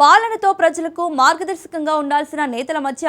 పాలనతో ప్రజలకు మార్గదర్శకంగా ఉండాల్సిన నేతల మధ్య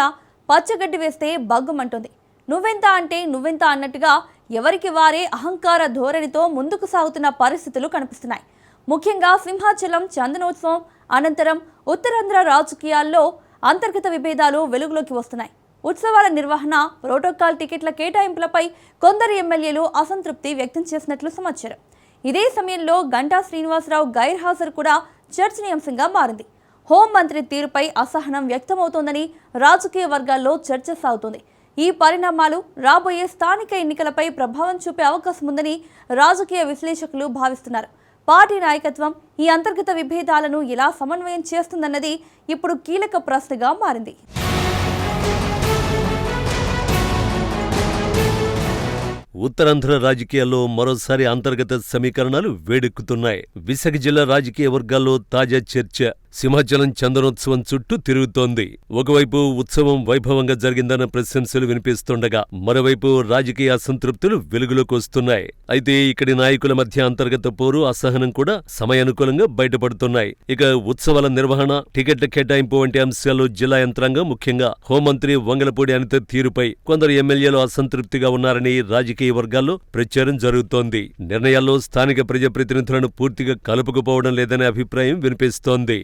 పచ్చగడ్డి వేస్తే బగ్గుమంటుంది. నువ్వెంత అంటే నువ్వెంత అన్నట్టుగా ఎవరికి వారే అహంకార ధోరణితో ముందుకు సాగుతున్న పరిస్థితులు కనిపిస్తున్నాయి. ముఖ్యంగా సింహాచలం చందనోత్సవం అనంతరం ఉత్తరాంధ్ర రాజకీయాల్లో అంతర్గత విభేదాలు వెలుగులోకి వస్తున్నాయి. ఉత్సవాల నిర్వహణ, ప్రోటోకాల్ టికెట్ల కేటాయింపులపై కొందరు ఎమ్మెల్యేలు అసంతృప్తి వ్యక్తం చేసినట్లు సమాచారం. ఇదే సమయంలో గంటా శ్రీనివాసరావు గైర్హాజరు కూడా చర్చనీయాంశంగా మారింది. హోంమంత్రి తీరుపై అసహనం వ్యక్తమవుతోందని రాజకీయ వర్గాల్లో చర్చ సాగుతోంది. ఈ పరిణామాలు రాబోయే స్థానిక ఎన్నికలపై ప్రభావం చూపే అవకాశం ఉందని రాజకీయ విశ్లేషకులు భావిస్తున్నారు. పార్టీ నాయకత్వం ఈ అంతర్గత విభేదాలను ఎలా సమన్వయం చేస్తుందన్నది ఇప్పుడు కీలక ప్రశ్నగా మారింది. ఉత్తరాంధ్ర రాజకీయాల్లో మరోసారి అంతర్గత సమీకరణాలు వేడెక్కుతున్నాయి. విశాఖ జిల్లా రాజకీయ వర్గాల్లో తాజా చర్చ సింహాచలం చందనోత్సవం చుట్టూ తిరుగుతోంది. ఒకవైపు ఉత్సవం వైభవంగా జరిగిందన్న ప్రశంసలు వినిపిస్తుండగా మరోవైపు రాజకీయ అసంతృప్తులు వెలుగులోకి వస్తున్నాయి. అయితే ఇక్కడి నాయకుల మధ్య అంతర్గత పోరు, అసహనం కూడా సమయానుకూలంగా బయటపడుతున్నాయి. ఇక ఉత్సవాల నిర్వహణ, టికెట్ల కేటాయింపు వంటి అంశాల్లో జిల్లా యంత్రాంగం, ముఖ్యంగా హోంమంత్రి వంగలపూడి అనిత తీరుపై కొందరు ఎమ్మెల్యేలు అసంతృప్తిగా ఉన్నారని రాజకీయ వర్గాల్లో ప్రచారం జరుగుతోంది. నిర్ణయాల్లో స్థానిక ప్రజాప్రతినిధులను పూర్తిగా కలుపుకుపోవడం లేదనే అభిప్రాయం వినిపిస్తోంది.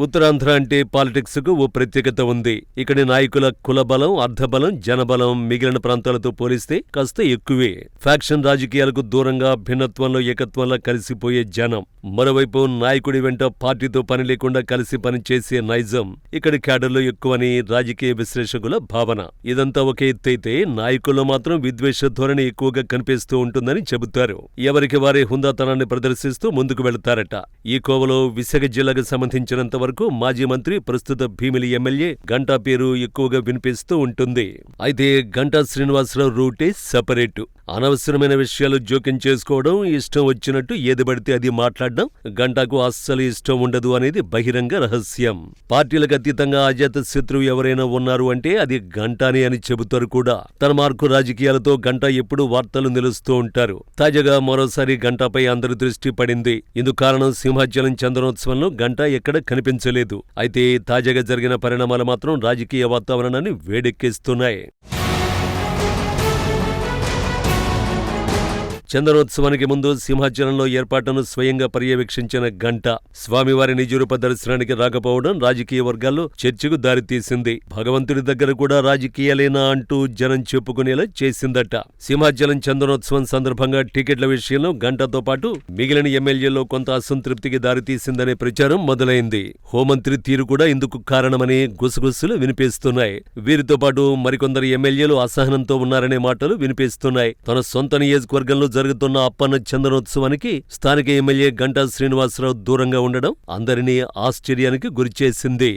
ఉత్తరాంధ్ర అంటే పాలిటిక్స్ కు ఓ ప్రత్యేకత ఉంది. ఇక్కడి నాయకుల కులబలం, అర్ధబలం, జనబలం మిగిలిన ప్రాంతాలతో పోలిస్తే కాస్త ఎక్కువే. ఫ్యాక్షన్ రాజకీయాలకు దూరంగా భిన్నత్వంలో ఏకత్వంలో కలిసిపోయే జనం. మరోవైపు నాయకుడి వెంట పార్టీతో పని లేకుండా కలిసి పనిచేసే నైజం ఇక్కడి క్యాడర్లో ఎక్కువని రాజకీయ విశ్లేషకుల భావన. ఇదంతా ఒక ఎత్తైతే నాయకుల్లో మాత్రం విద్వేష ధోరణి ఎక్కువగా కనిపిస్తూ ఉంటుందని చెబుతారు. ఎవరికి వారే హుందాతనాన్ని ప్రదర్శిస్తూ ముందుకు వెళతారట. ఈ కోవలో విశాఖ జిల్లాకు సంబంధించినంత వరకు మాజీ మంత్రి, ప్రస్తుత భీమిలి ఎమ్మెల్యే గంటా పేరు ఎక్కువగా వినిపిస్తూ ఉంటుంది. అయితే గంటా శ్రీనివాసరావు రూటే సెపరేటు. అనవసరమైన విషయాలు జోక్యం చేసుకోవడం, ఇష్టం వచ్చినట్టు ఏది పడితే అది మాట్లాడడం గంటాకు అస్సలు ఇష్టం ఉండదు అనేది బహిరంగ రహస్యం. పార్టీలకు అతీతంగా అజాత శత్రువు ఎవరైనా ఉన్నారు అంటే అది గంటానే అని చెబుతారు కూడా. తన మార్కు రాజకీయాలతో గంటా ఎప్పుడూ వార్తలు నిలుస్తూ ఉంటారు. తాజాగా మరోసారి గంటాపై అందరి దృష్టి పడింది. ఇందుకు కారణం సింహాచలం చందనోత్సవంలో గంటా ఎక్కడ కనిపించలేదు. అయితే తాజాగా జరిగిన పరిణామాలు మాత్రం రాజకీయ వాతావరణాన్ని వేడెక్కిస్తున్నాయి. చందనోత్సవానికి ముందు సింహాచలంలో ఏర్పాట్లను స్వయంగా పర్యవేక్షించిన గంటా స్వామివారి నిజరూప దర్శనానికి రాకపోవడం రాజకీయ వర్గాల్లో చర్చకు దారితీసింది. భగవంతుడి దగ్గర కూడా రాజకీయాలేనా అంటూ జనం చెప్పుకునేలా చేసిందట. సింహాచలం చందనోత్సవం సందర్భంగా టికెట్ల విషయంలో గంటాతో పాటు మిగిలిన ఎమ్మెల్యేల్లో కొంత అసంతృప్తికి దారితీసిందనే ప్రచారం మొదలైంది. హోంమంత్రి తీరు కూడా ఇందుకు కారణమని గుసగుసలు వినిపిస్తున్నాయి. వీరితో పాటు మరికొందరు ఎమ్మెల్యేలు అసహనంతో ఉన్నారనే మాటలు వినిపిస్తున్నాయి. తన సొంత నియోజకవర్గంలో జరుగుతున్న అప్పన్న చందనోత్సవానికి స్థానిక ఎమ్మెల్యే గంటా శ్రీనివాసరావు దూరంగా ఉండడం అందరినీ ఆశ్చర్యానికి గురిచేసింది.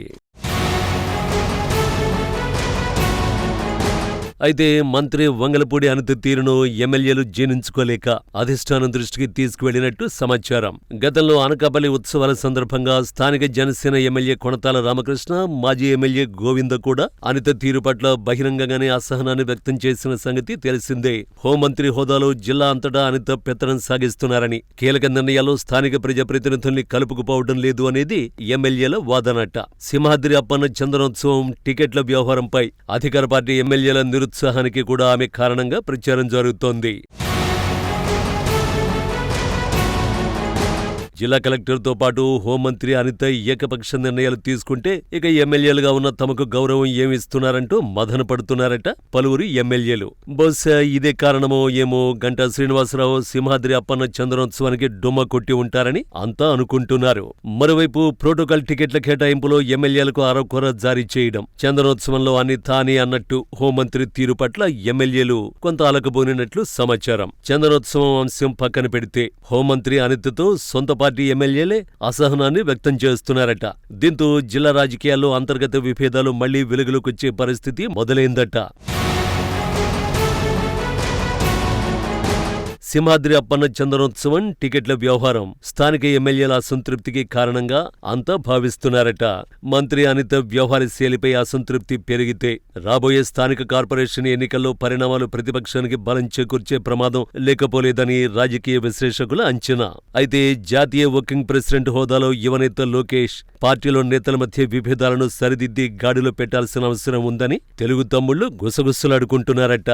అయితే మంత్రి వంగలపూడి అనిత తీరును ఎమ్మెల్యేలు జీర్ణించుకోలేక అధిష్టానం దృష్టికి తీసుకువెళ్లినట్టు సమాచారం. గతంలో అనకాపల్లి ఉత్సవాల సందర్భంగా స్థానిక జనసేన ఎమ్మెల్యే కొణతాల రామకృష్ణ, మాజీ ఎమ్మెల్యే గోవింద కూడా అనిత తీరు పట్ల బహిరంగంగానే అసహనాన్ని వ్యక్తం చేసిన సంగతి తెలిసిందే. హోంమంత్రి హోదాలో జిల్లా అంతటా అనిత పెత్తనం సాగిస్తున్నారని, కీలక నిర్ణయాల్లో స్థానిక ప్రజాప్రతినిధుల్ని కలుపుకుపోవడం లేదు అనేది ఎమ్మెల్యేల వాదనట. సింహాద్రి అప్పన్న చందనోత్సవం టికెట్ల వ్యవహారంపై అధికార పార్టీ ఎమ్మెల్యేల నిరుత్సాహానికి కూడా ఆమె కారణంగా ప్రచారం జరుగుతోంది. జిల్లా కలెక్టర్తో పాటు హోంమంత్రి అనిత ఏకపక్ష నిర్ణయాలు తీసుకుంటే ఇక ఎమ్మెల్యేలుగా ఉన్న తమకు గౌరవం ఏమిస్తున్నారంటూ మదన పడుతున్నారట పలువురు ఎమ్మెల్యేలు. బహుశా ఇదే కారణమో ఏమో గంటా శ్రీనివాసరావు సింహాద్రి అప్పన్న చందనోత్సవానికి డుమ్మ కొట్టి ఉంటారని అంతా అనుకుంటున్నారు. మరోవైపు ప్రోటోకాల్ టికెట్ల కేటాయింపులో ఎమ్మెల్యేలకు అరకొర జారీ చేయడం, చందనోత్సవంలో అనిత అని అన్నట్టు హోంమంత్రి తీరు పట్ల ఎమ్మెల్యేలు కొంత అలకబోనినట్లు సమాచారం. చందనోత్సవం అంశం పక్కన పెడితే హోంమంత్రి అనితతో సొంత పార్టీ ఎమ్మెల్యేలే అసహనాన్ని వ్యక్తం చేస్తున్నారట. దీంతో జిల్లా రాజకీయాల్లో అంతర్గత విభేదాలు మళ్లీ వెలుగులోకొచ్చే పరిస్థితి మొదలైందట. సింహాద్రి అప్పన్న చందనోత్సవం, టికెట్ల వ్యవహారం స్థానిక ఎమ్మెల్యేల అసంతృప్తికి కారణంగా అంతా భావిస్తున్నారట. మంత్రి అనిత వ్యవహార శైలిపై అసంతృప్తి పెరిగితే రాబోయే స్థానిక కార్పొరేషన్ ఎన్నికల్లో పరిణామాలు ప్రతిపక్షానికి బలం చేకూర్చే ప్రమాదం లేకపోలేదని రాజకీయ విశ్లేషకుల అంచనా. అయితే జాతీయ వర్కింగ్ ప్రెసిడెంట్ హోదాలో యువనేత లోకేష్ పార్టీలో నేతల మధ్య విభేదాలను సరిదిద్ది గాడిలో పెట్టాల్సిన అవసరం ఉందని తెలుగు తమ్ముళ్లు గుసగుసలాడుకుంటున్నారట.